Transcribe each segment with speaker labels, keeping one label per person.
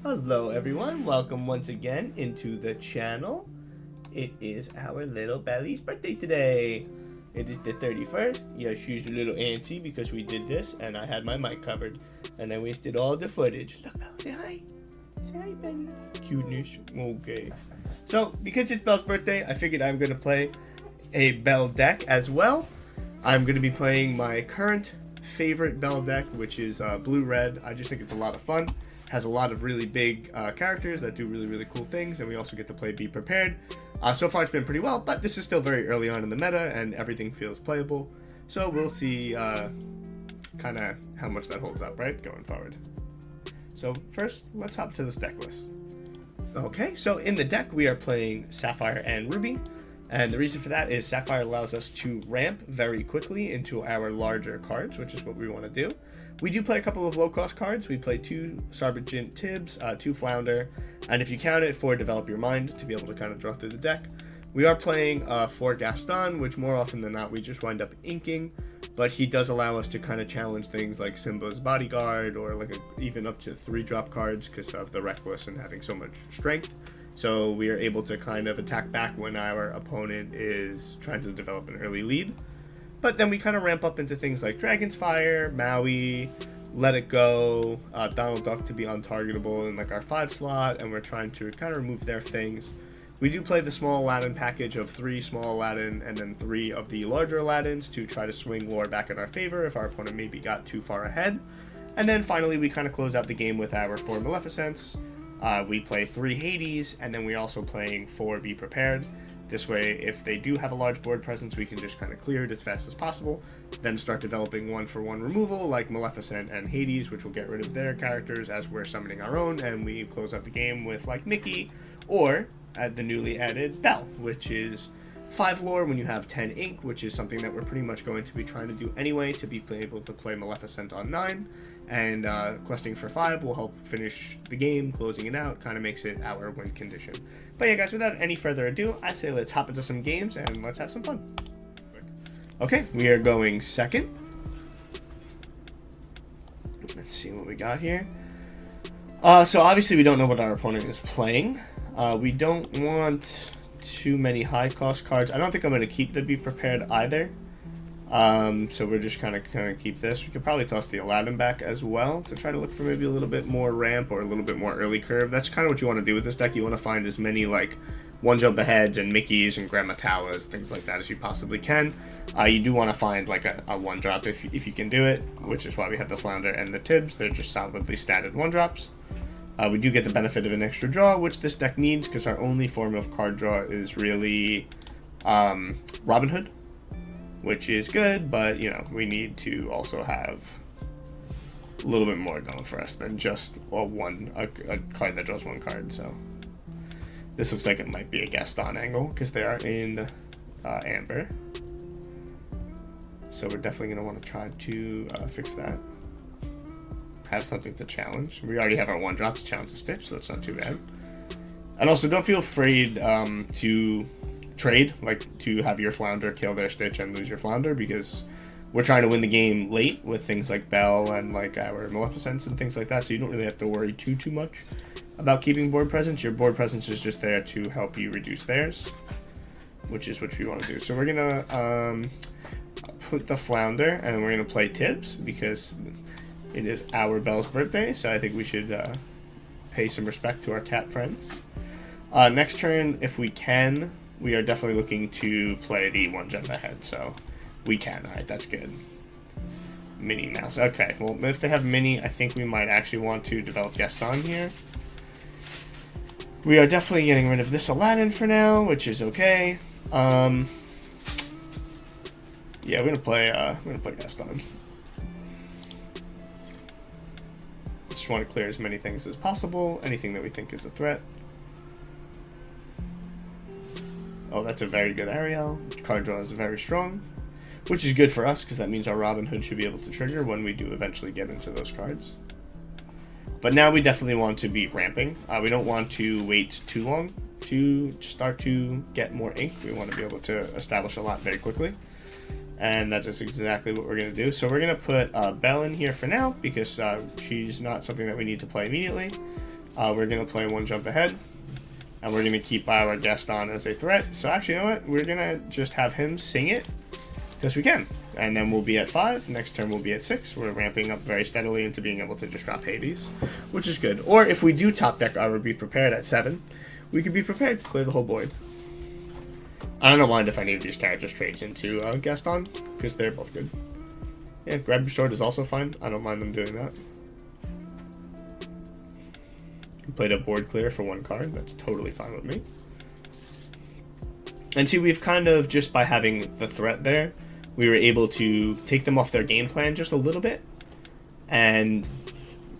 Speaker 1: Hello everyone, welcome once again into the channel. It is our little Belle's birthday today. It is the 31st. Yeah, she's a little antsy because we did this and I had my mic covered and I wasted all the footage. Look, Belle, say hi. Say hi, Belle. Cuteness. Okay. So, because it's Belle's birthday, I figured I'm going to play a Belle deck as well. I'm going to be playing my current favorite Belle deck, which is blue-red. I just think it's a lot of fun. Has a lot of really big characters that do really cool things, and we also get to play Be Prepared. So far it's been pretty well, but this is still very early on in the meta and everything feels playable, so we'll see kind of how much that holds up, right, going forward. So first, let's hop to this deck list. Okay, so in the deck we are playing Sapphire and Ruby, and the reason for that is Sapphire allows us to ramp very quickly into our larger cards, which is what we want to do. We do play a couple of low-cost cards. We play 2 Sergeant Tibbs, 2 Flounder, and if you count it, 4 Develop Your Mind to be able to kind of draw through the deck. We are playing 4 Gaston, which more often than not we just wind up inking, but he does allow us to kind of challenge things like Simba's Bodyguard or like even up to 3-drop cards because of the Reckless and having so much strength. So we are able to kind of attack back when our opponent is trying to develop an early lead. But then we kind of ramp up into things like Dragon's Fire, Maui, Let It Go, Donald Duck to be untargetable in like our 5 slot, and we're trying to kind of remove their things. We do play the small Aladdin package of 3 small Aladdin and then 3 of the larger Aladdins to try to swing lore back in our favor if our opponent maybe got too far ahead. And then finally we kind of close out the game with our 4 Maleficents. We play 3 Hades, and then we're also playing 4 Be Prepared. This way, if they do have a large board presence, we can just kind of clear it as fast as possible, then start developing 1-for-1 removal like Maleficent and Hades, which will get rid of their characters as we're summoning our own, and we close out the game with like Mickey, or the newly added Belle, which is 5 lore when you have 10 ink, which is something that we're pretty much going to be trying to do anyway to be able to play Maleficent on 9, and questing for 5 will help finish the game, closing it out, kind of makes it our win condition. But yeah guys, without any further ado, I say let's hop into some games and let's have some fun. Okay, we are going second. Let's see what we got here. So obviously we don't know what our opponent is playing. We don't want too many high cost cards. I don't think I'm going to keep the Be Prepared either. So we're just kind of keep this. We could probably toss the Aladdin back as well to try to look for maybe a little bit more ramp or a little bit more early curve. That's kind of what you want to do with this deck. You want to find as many like 1-jump aheads and Mickeys and Grandma Tawas, things like that as you possibly can. You do want to find like a 1-drop if you can do it, which is why we have the Flounder and the Tibbs. They're just solidly statted 1-drops. We do get the benefit of an extra draw, which this deck needs because our only form of card draw is really Robin Hood, which is good, but you know, we need to also have a little bit more going for us than just a card that draws 1 card. So this looks like it might be a Gaston angle because they are in Amber. So we're definitely going to want to try to fix that. Have something to challenge. We already have our 1-drop to challenge the Stitch, so that's not too bad. And also, don't feel afraid to trade, like to have your Flounder kill their Stitch and lose your Flounder, because we're trying to win the game late with things like Belle and like our Maleficents and things like that, so you don't really have to worry too much about keeping board presence. Your board presence is just there to help you reduce theirs, which is what we want to do. So we're gonna put the Flounder and we're gonna play Tibbs because it is our Belle's birthday, so I think we should pay some respect to our cat friends. Next turn, if we can, we are definitely looking to play the 1-jump ahead, so we can. Alright, that's good. Minnie Mouse. Okay, well, if they have Minnie, I think we might actually want to develop Gaston here. We are definitely getting rid of this Aladdin for now, which is okay. Yeah, we're gonna play Gaston. Just want to clear as many things as possible, anything that we think is a threat. Oh, that's a very good Ariel. Card draw is very strong, which is good for us because that means our Robin Hood should be able to trigger when we do eventually get into those cards. But now we definitely want to be ramping. We don't want to wait too long to start to get more ink. We want to be able to establish a lot very quickly. And that is exactly what we're going to do. So we're going to put Belle in here for now because she's not something that we need to play immediately. We're going to play one jump ahead. And we're going to keep our Gaston as a threat. So actually, you know what? We're going to just have him sing it. Because we can. And then we'll be at 5. Next turn we'll be at 6. We're ramping up very steadily into being able to just drop Hades, which is good. Or if we do top deck our Be Prepared at 7, we could be prepared to clear the whole board. I don't mind if any of these characters trades into Gaston, because they're both good. Yeah, Grab Your Sword is also fine. I don't mind them doing that. Played a board clear for 1 card. That's totally fine with me. And see, we've kind of, just by having the threat there, we were able to take them off their game plan just a little bit and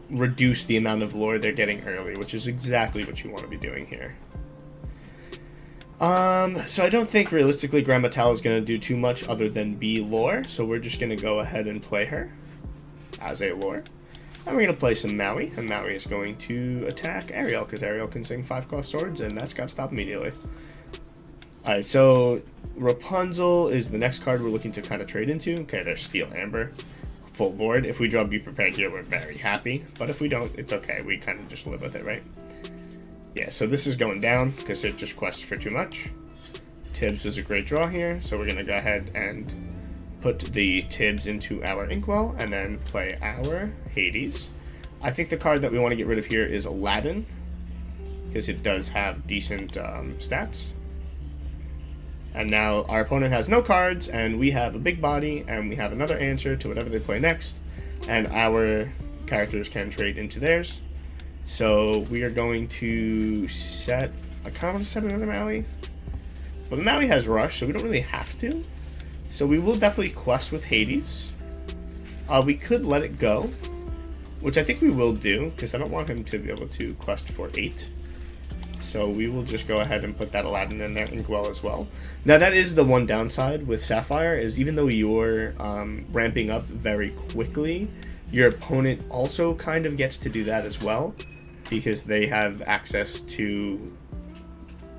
Speaker 1: reduce the amount of lore they're getting early, which is exactly what you want to be doing here. So I don't think realistically Grammatal is going to do too much other than be lore, so we're just going to go ahead and play her as a lore. And we're going to play some Maui, and Maui is going to attack Ariel, because Ariel can sing 5-cost swords, and that's got to stop immediately. Alright, so Rapunzel is the next card we're looking to kind of trade into. Okay, there's Steel Amber, full board. If we draw Be Prepared here, we're very happy. But if we don't, it's okay. We kind of just live with it, right? Yeah, so this is going down because it just quests for too much. Tibbs is a great draw here, so we're going to go ahead and put the Tibbs into our Inkwell and then play our Hades. I think the card that we want to get rid of here is Aladdin because it does have decent stats. And now our opponent has no cards, and we have a big body, and we have another answer to whatever they play next, and our characters can trade into theirs. So we are going to set, I kind of want to set another Maui, but Maui has Rush, so we don't really have to. So we will definitely quest with Hades. We could let it go, which I think we will do, because I don't want him to be able to quest for 8. So we will just go ahead and put that Aladdin in there, Inkwell as well. Now that is the one downside with Sapphire, is even though you're ramping up very quickly, your opponent also kind of gets to do that as well, because they have access to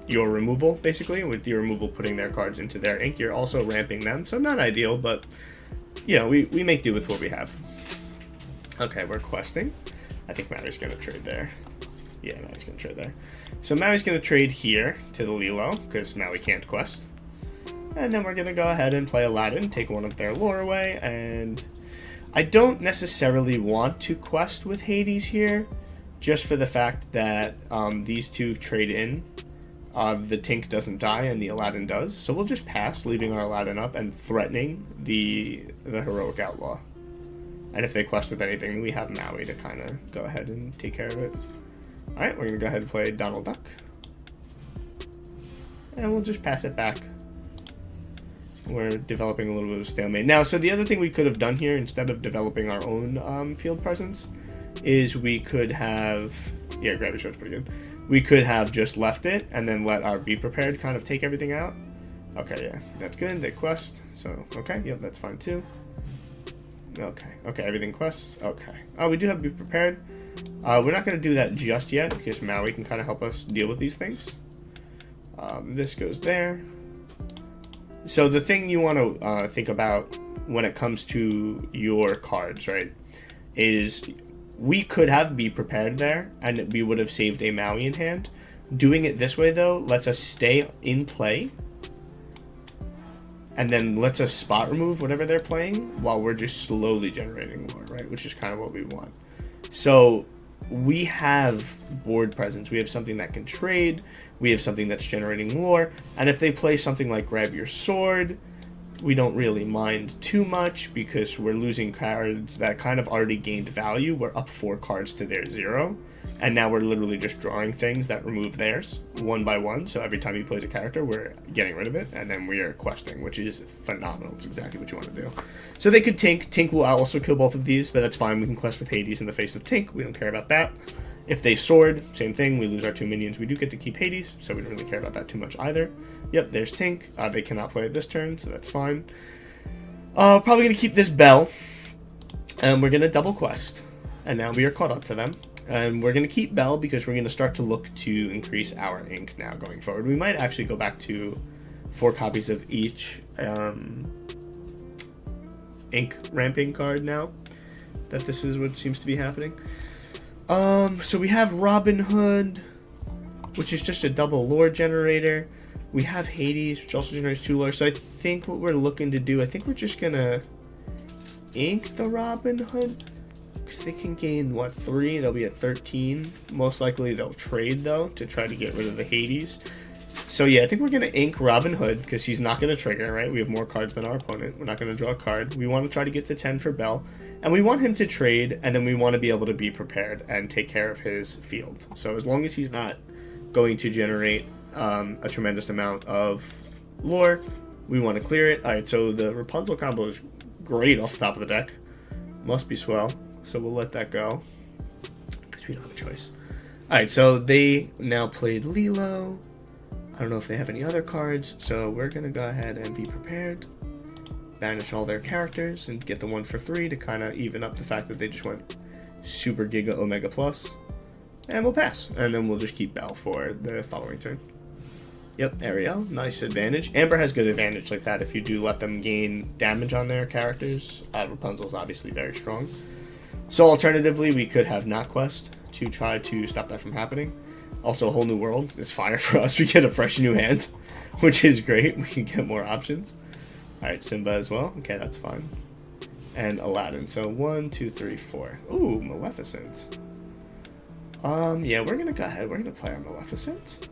Speaker 1: your removal, basically. With your removal putting their cards into their ink, you're also ramping them. So not ideal, but you know, we make do with what we have. Okay, we're questing. I think Maui's going to trade there. Yeah, Maui's going to trade there. So Maui's going to trade here to the Lilo, because Maui can't quest. And then we're going to go ahead and play Aladdin, take one of their lore away, and I don't necessarily want to quest with Hades here, just for the fact that these two trade in. The Tink doesn't die and the Aladdin does, so we'll just pass, leaving our Aladdin up and threatening the Heroic Outlaw. And if they quest with anything, we have Maui to kind of go ahead and take care of it. Alright, we're going to go ahead and play Donald Duck. And we'll just pass it back. We're developing a little bit of stalemate. Now, so the other thing we could have done here, instead of developing our own field presence, is we could have... Yeah, Grab Your Sword's pretty good. We could have just left it and then let our Be Prepared kind of take everything out. Okay, yeah, that's good. They quest, so okay, yep, that's fine too. Okay, everything quests. Okay. Oh, we do have Be Prepared. We're not going to do that just yet because Maui can kind of help us deal with these things. This goes there. So the thing you want to think about when it comes to your cards, right, is we could have Be Prepared there and we would have saved a Maui in hand. Doing it this way, though, lets us stay in play and then lets us spot remove whatever they're playing while we're just slowly generating more, right? Which is kind of what we want. So we have board presence. We have something that can trade. We have something that's generating lore. And if they play something like Grab Your Sword, we don't really mind too much because we're losing cards that kind of already gained value. We're up 4 cards to their 0. And now we're literally just drawing things that remove theirs one by one. So every time he plays a character, we're getting rid of it. And then we are questing, which is phenomenal. It's exactly what you want to do. So they could Tink. Tink will also kill both of these, but that's fine. We can quest with Hades in the face of Tink. We don't care about that. If they sword, same thing. We lose our 2 minions. We do get to keep Hades, so we don't really care about that too much either. Yep, there's Tink. They cannot play it this turn, so that's fine. Probably going to keep this Belle. And we're going to double quest. And now we are caught up to them. And we're going to keep Belle because we're going to start to look to increase our ink now going forward. We might actually go back to 4 copies of each ink ramping card now that this is what seems to be happening. So we have Robin Hood, which is just a double lore generator. We have Hades, which also generates 2 lore. So I think what we're looking to do, I think we're just gonna ink the Robin Hood, because they can gain, what, 3? They'll be at 13. Most likely they'll trade, though, to try to get rid of the Hades. So yeah, I think we're gonna ink Robin Hood, because he's not gonna trigger, right? We have more cards than our opponent. We're not gonna draw a card. We want to try to get to 10 for Belle. And we want him to trade, and then we want to be able to be prepared and take care of his field. So as long as he's not going to generate a tremendous amount of lore, we want to clear it. Alright, so the Rapunzel combo is great off the top of the deck. Must be swell. So we'll let that go, because we don't have a choice. Alright, so they now played Lilo. I don't know if they have any other cards, so we're going to go ahead and be prepared. Banish all their characters and get the 1 for 3 to kind of even up the fact that they just went Super Giga Omega Plus. And we'll pass. And then we'll just keep Belle for the following turn. Yep, Ariel. Nice advantage. Amber has good advantage like that if you do let them gain damage on their characters. Rapunzel's obviously very strong. So alternatively, we could have NotQuest to try to stop that from happening. Also, a whole new world is fire for us. We get a fresh new hand, which is great. We can get more options. Alright, Simba as well. Okay, that's fine. And Aladdin. So 1, 2, 3, 4. Ooh, Maleficent. Yeah, we're gonna go ahead. We're gonna play our Maleficent.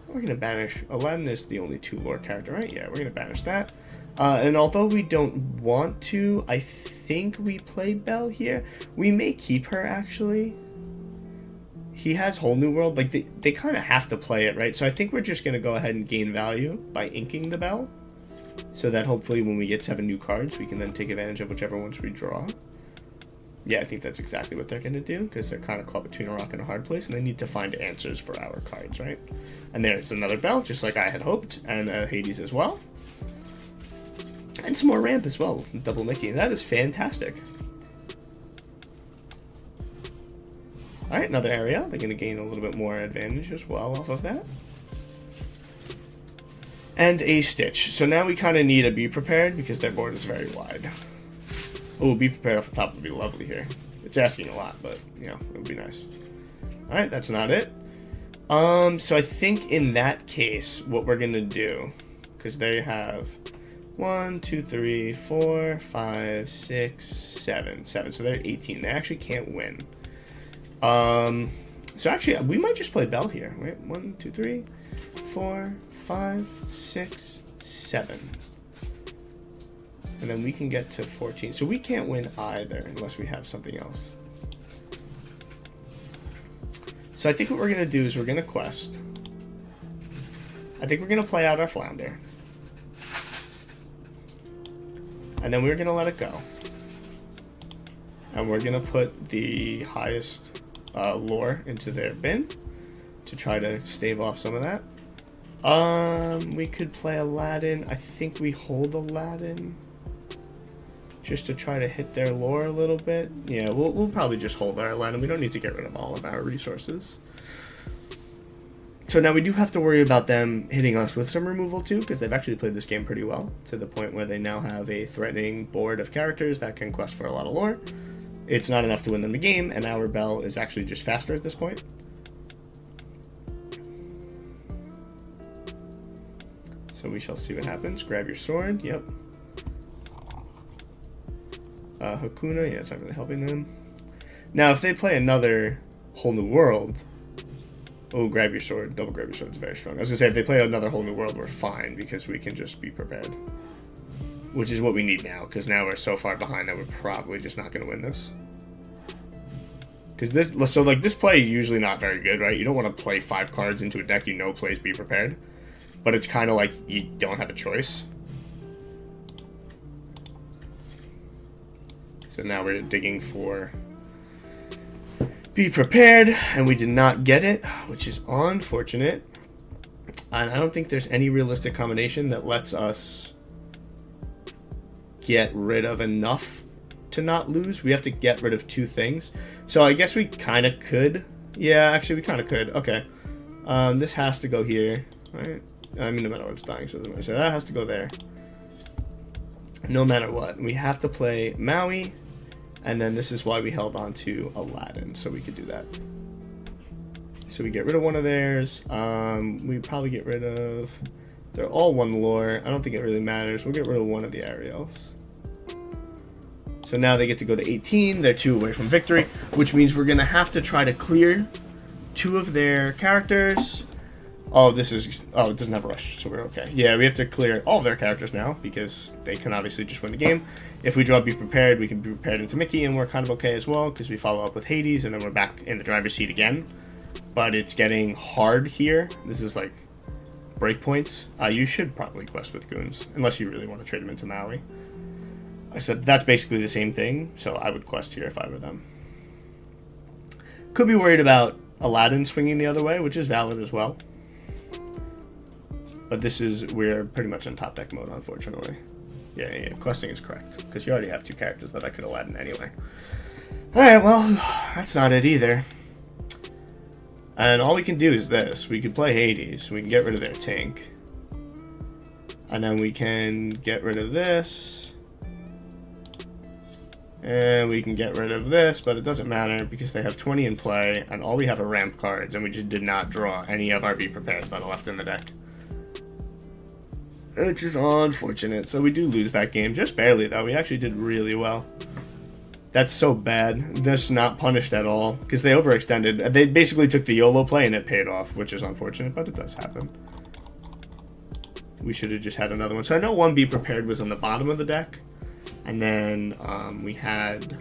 Speaker 1: We're gonna banish. Aladdin is the only 2 lore character, right? Yeah, we're gonna banish that. And although we don't want to, I think we play Belle here. We may keep her, actually. He has Whole New World. Like, they kind of have to play it, right? So I think we're just gonna go ahead and gain value by inking the Belle, so that hopefully when we get 7 new cards, we can then take advantage of whichever ones we draw. Yeah, I think that's exactly what they're going to do, because they're kind of caught between a rock and a hard place, and they need to find answers for our cards, right? And there's another Belle, just like I had hoped, and Hades as well. And some more ramp as well, double Mickey. That is fantastic. Alright, another area. They're going to gain a little bit more advantage as well off of that. And a Stitch. So now we kind of need a Be Prepared, because their board is very wide. Oh, Be Prepared off the top would be lovely here. It's asking a lot, but, you know, it would be nice. Alright, that's not it. So I think in that case, what we're going to do, because they have 1, 2, 3, 4, 5, 6, 7. So they're 18. They actually can't win. So actually, we might just play Belle here. Right? 1, 2, 3, 4, 5, 6, 7. And then we can get to 14. So we can't win either unless we have something else. So I think what we're going to do is we're going to quest. I think we're going to play out our Flounder. And then we're going to let it go. And we're going to put the highest lore into their bin to try to stave off some of that. We could play Aladdin. I think we hold Aladdin just to try to hit their lore a little bit. Yeah, we'll probably just hold our Aladdin. We don't need to get rid of all of our resources. So now we do have to worry about them hitting us with some removal too, because they've actually played this game pretty well, to the point where they now have a threatening board of characters that can quest for a lot of lore. It's not enough to win them the game, and our Belle is actually just faster at this point. So we shall see what happens. Grab your sword. Yep. Hakuna. Yeah, it's not really helping them. Now, if they play another Whole New World... Oh, grab your sword. Double grab your sword is very strong. I was going to say, if they play another Whole New World, we're fine, because we can just be prepared. Which is what we need now, because now we're so far behind that we're probably just not going to win this. Because this... So, like, this play is usually not very good, right? You don't want to play 5 cards into a deck you know plays Be Prepared. But it's kind of like you don't have a choice. So now we're digging for Be Prepared, and we did not get it, which is unfortunate. And I don't think there's any realistic combination that lets us get rid of enough to not lose. We have to get rid of 2 things. So I guess we kind of could. Yeah, actually we kind of could. Okay. This has to go here, right? I mean, no matter what, it's dying, so that has to go there. No matter what. We have to play Maui, And then this is why we held on to Aladdin, so we could do that. So we get rid of one of theirs. We probably get rid of... They're all one lore. I don't think it really matters. We'll get rid of one of the Ariels. So now they get to go to 18. They're 2 away from victory, which means we're going to have to try to clear 2 of their characters. Oh, this is... Oh, it doesn't have rush, so we're okay. Yeah, we have to clear all of their characters now, because they can obviously just win the game. If we draw Be Prepared, we can be prepared into Mickey, and we're kind of okay as well, because we follow up with Hades, and then we're back in the driver's seat again. But it's getting hard here. This is like breakpoints. You should probably quest with goons, unless you really want to trade them into Maui. I said that's basically the same thing, so I would quest here if I were them. Could be worried about Aladdin swinging the other way, which is valid as well. But we're pretty much in top deck mode, unfortunately. Yeah, questing is correct, because you already have 2 characters that I could Aladdin anyway. Alright, well, that's not it either. And all we can do is this. We could play Hades. We can get rid of their Tink. And then we can get rid of this. And we can get rid of this, but it doesn't matter because they have 20 in play, and all we have are ramp cards, and we just did not draw any of our Be Prepared that are left in the deck. Which is unfortunate. So we do lose that game. Just barely, though. We actually did really well. That's so bad. That's not punished at all. Because they overextended. They basically took the YOLO play and it paid off, which is unfortunate, but it does happen. We should have just had another one. So I know one Be Prepared was on the bottom of the deck. And then we had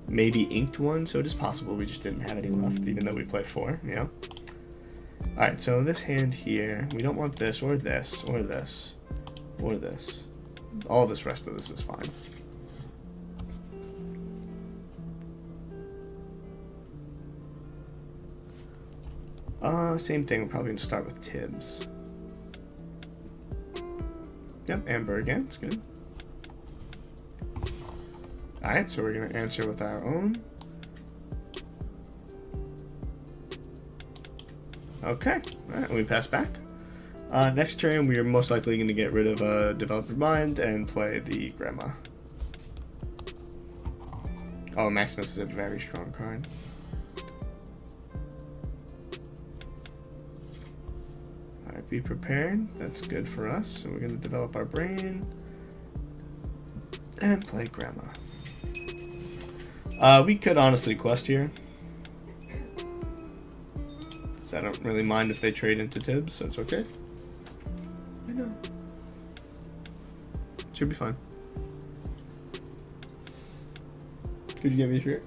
Speaker 1: maybe inked one, so it is possible we just didn't have any left, even though we played 4, yeah. Alright, so this hand here, we don't want this, or this, or this, or this. All this rest of this is fine. Same thing, we're probably going to start with Tibbs. Yep, Amber again, it's good. Alright, so we're going to answer with our own. Okay, alright, we pass back. Next turn, we are most likely going to get rid of Developer Mind and play the Grandma. Oh, Maximus is a very strong card. Alright, Be Prepared. That's good for us. So we're going to develop our brain and play Grandma. We could honestly quest here. So I don't really mind if they trade into Tibbs, so it's okay. I know. Should be fine. Could you get me a shirt?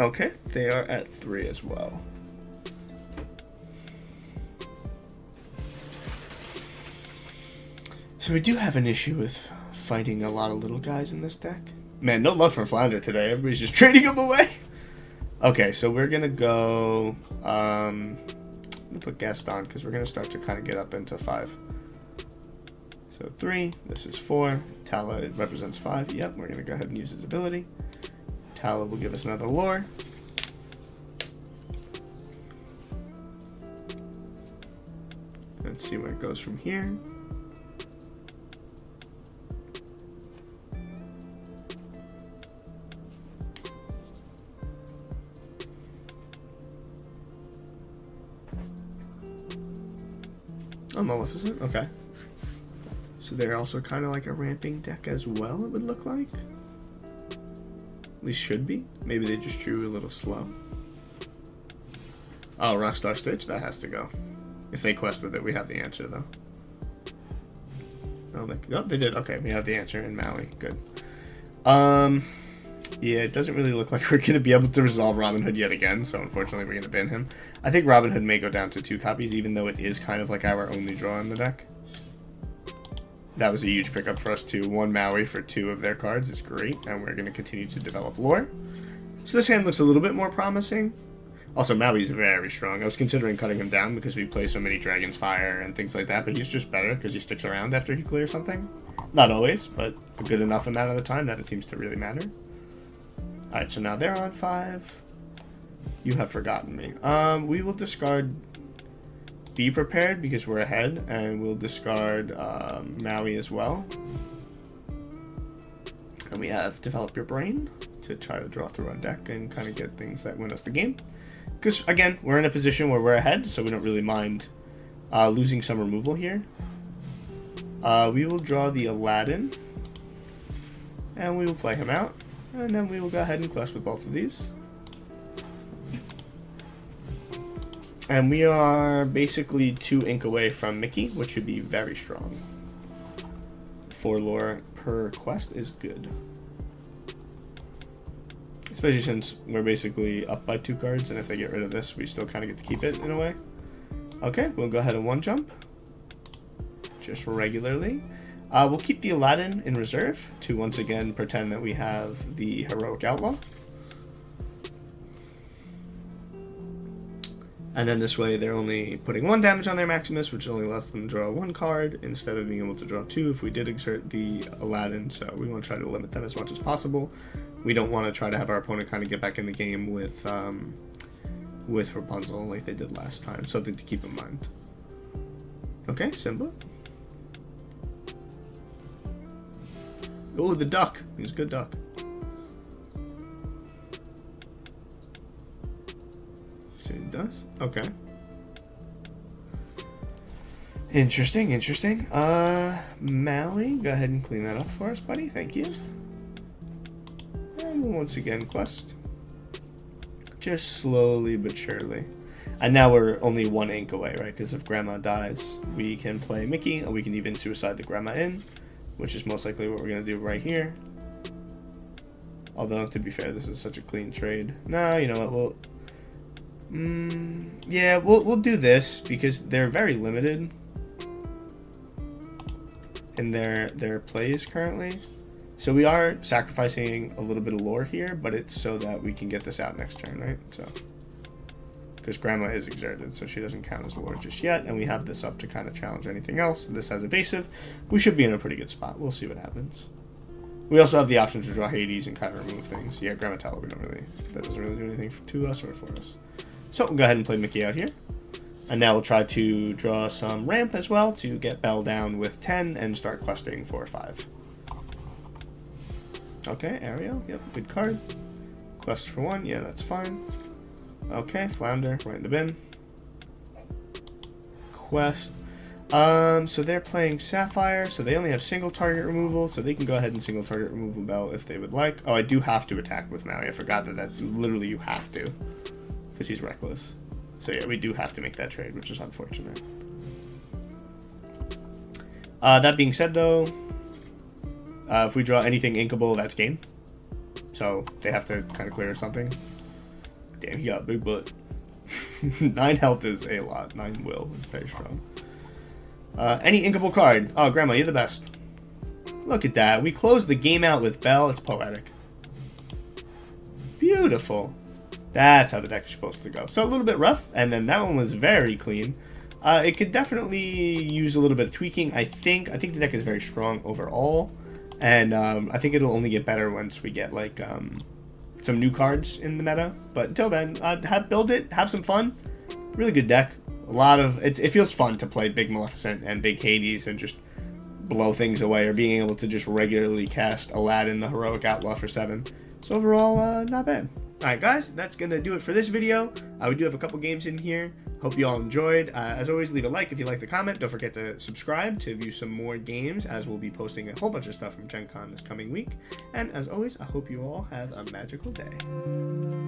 Speaker 1: Okay, they are at 3 as well. So we do have an issue with fighting a lot of little guys in this deck. Man, no love for Flounder today. Everybody's just trading him away. Okay, so we're going to go... I'm going to put Gaston because we're going to start to kind of get up into 5. So 3, this is 4. Tala, it represents 5. Yep, we're going to go ahead and use his ability. Tala will give us another lore. Let's see where it goes from here. Oh, Maleficent? Okay. So they're also kind of like a ramping deck as well, it would look like. At least should be. Maybe they just drew a little slow. Oh, Rockstar Stitch? That has to go. If they quest with it, we have the answer, though. Oh, they did. Okay, we have the answer in Maui. Good. Yeah, it doesn't really look like we're going to be able to resolve Robin Hood yet again, so unfortunately we're going to bin him. I think Robin Hood may go down to 2 copies, even though it is kind of like our only draw in the deck. That was a huge pickup for us, too. 1 Maui for 2 of their cards is great, and we're going to continue to develop lore. So this hand looks a little bit more promising. Also, Maui's very strong. I was considering cutting him down because we play so many Dragon's Fire and things like that, but he's just better because he sticks around after he clears something. Not always, but a good enough amount of the time that it seems to really matter. Alright, so now they're on 5. You have forgotten me. We will discard be prepared because we're ahead, and we'll discard Maui as well. And we have Develop Your Brain to try to draw through our deck and kind of get things that win us the game. Because, again, we're in a position where we're ahead, so we don't really mind losing some removal here. We will draw the Aladdin, and we will play him out, and then we will go ahead and quest with both of these. And we are basically 2 ink away from Mickey, which should be very strong. 4 lore per quest is good. Especially since we're basically up by 2 cards, and if they get rid of this, we still kind of get to keep it in a way. Okay, we'll go ahead and 1 jump. Just regularly. We'll keep the Aladdin in reserve to once again pretend that we have the Heroic Outlaw. And then this way they're only putting 1 damage on their Maximus, which only lets them draw 1 card instead of being able to draw 2 if we did exert the Aladdin. So we want to try to limit them as much as possible. We don't want to try to have our opponent kind of get back in the game with Rapunzel like they did last time. Something to keep in mind. Okay, Simba. Oh, the duck. He's a good duck. See what it does? Okay. Interesting, interesting. Maui, go ahead and clean that up for us, buddy. Thank you. And we'll once again quest. Just slowly but surely. And now we're only 1 ink away, right? Because if Grandma dies, we can play Mickey, or we can even suicide the Grandma in, which is most likely what we're going to do right here. Although, to be fair, this is such a clean trade. No, you know what, we'll do this because they're very limited in their plays currently. So we are sacrificing a little bit of lore here, but it's so that we can get this out next turn, right? So, because Grandma is exerted, so she doesn't count as lore just yet, and we have this up to kind of challenge anything else. This has evasive. We should be in a pretty good spot. We'll see what happens. We also have the option to draw Hades and kind of remove things. Yeah, Grandma Tower, that doesn't really do anything to us or for us. So we'll go ahead and play Mickey out here. And now we'll try to draw some ramp as well to get Belle down with 10 and start questing for 5. Okay, Ariel, yep, good card. Quest for 1, yeah, that's fine. Okay, Flounder, right in the bin. Quest. So they're playing Sapphire, so they only have single target removal, so they can go ahead and single target removal Belle if they would like. Oh, I do have to attack with Maui. I forgot that literally you have to, because he's reckless. So yeah, we do have to make that trade, which is unfortunate. That being said, though, if we draw anything inkable, that's game. So they have to kind of clear something. Damn, he got a big butt. 9 health is a lot. 9 will is very strong. Any inkable card. Oh, Grandma, you're the best. Look at that. We closed the game out with Belle. It's poetic. Beautiful. That's how the deck is supposed to go. So a little bit rough, and then that one was very clean. It could definitely use a little bit of tweaking. I think the deck is very strong overall, and I think it'll only get better once we get like some new cards in the meta. But until then, build it, have some fun. Really good deck. A lot of it feels fun to play Big Maleficent and Big Hades and just blow things away, or being able to just regularly cast Aladdin, the Heroic Outlaw, for 7. So overall, not bad. Alright guys, that's going to do it for this video. We do have a couple games in here. Hope you all enjoyed. As always, leave a like if you like the comment. Don't forget to subscribe to view some more games, as we'll be posting a whole bunch of stuff from Gen Con this coming week. And as always, I hope you all have a magical day.